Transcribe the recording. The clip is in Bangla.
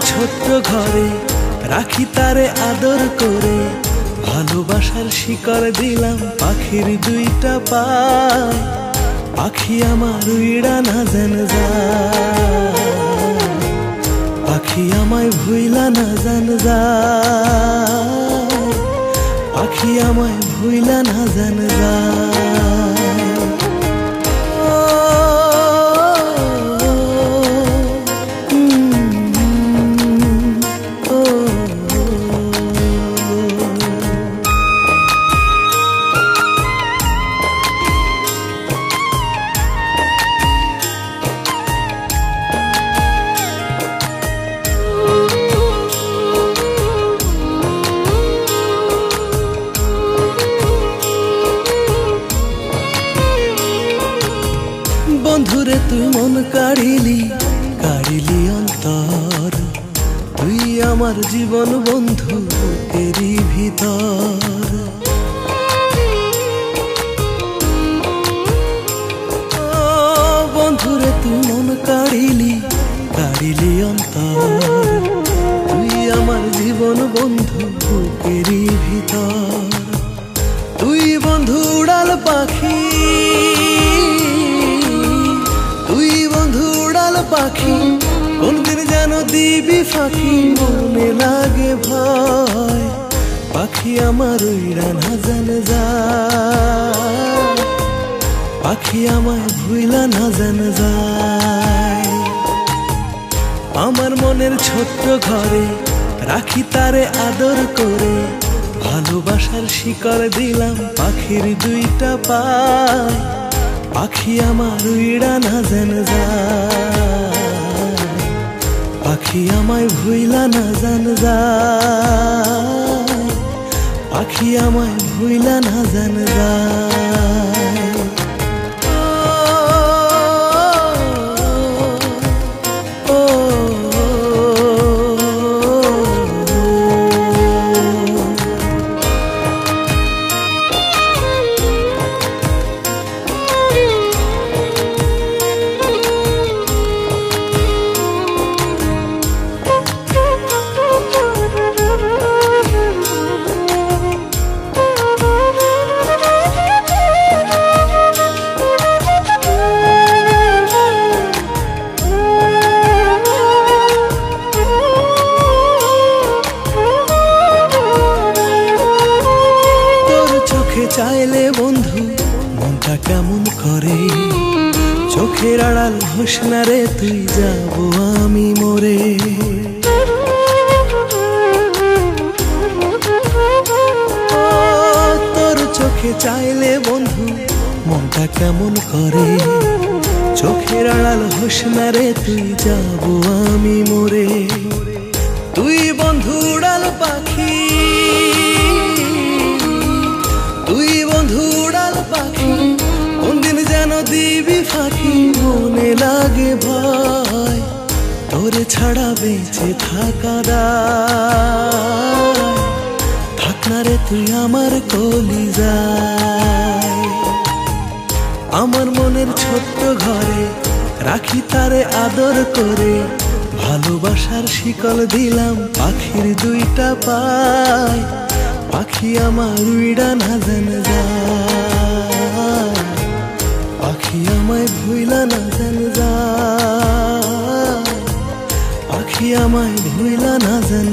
ছোট্ট ঘরে রাখি তারে আদর করে, ভালোবাসার শিকড় দিলাম পাখির দুইটা পায়। পাখি আমার উইড়া না জান যায়, পাখি আমায় ভুইলা না জান যায়, পাখি আমায় ভুইলা না জান যায়। বন্ধুরে তুই মন কাড়িলি, কাড়িলি অন্তর, তুই আমার জীবন বন্ধু এরই ভিতর। বন্ধুরে তুই মন কাড়িলি, কাড়িলি অন্তর, তুই আমার জীবন বন্ধু এরই ভিতর। তুই বন্ধু উড়াল পাখি, পাখি কোনদিন যেন দিবি ফাঁকি, মনে লাগে ভয়। পাখি আমার উইড়া না জান যায়, পাখি আমায় ভুইলা না জান যায়। আমার মনের ছোট্ট ঘরে রাখি তারে আদর করে, ভালোবাসার শিকড় দিলাম পাখির দুইটা পায়। পাখি আমার উইড়া না জান যায়, পাখি আমায় ভুইলা না জান যায়, পাখি আমায় ভুইলা না জান যায়। চাইলে বন্ধু মনটা কেমন করে, চোখের আড়াল হোস না রে তুই, যাব আমি মরে। তোর চোখে চাইলে বন্ধু মনটা কেমন করে, চোখের আড়াল হোস না রে তুই, যাব আমি মরে। তুই বন্ধু উড়াল পাখি, তুই বন্ধু উড়াল পাখি, কোনদিন যেন দিবি ফাঁকি, মনে লাগে ভয়। তোরে ছাড়া বেঁচে থাকা দায়, থাক না রে তুই আমার কলিজায়। আমার মনের ছোট্ট ঘরে রাখি তারে আদর করে, ভালোবাসার শিকল দিলাম পাখির দুইটা পায়। পাখি আমার উইড়া না জান যায়, পাখি আমায় ভুইলা না জান যায়, পাখি আমায় ভুইলা না জান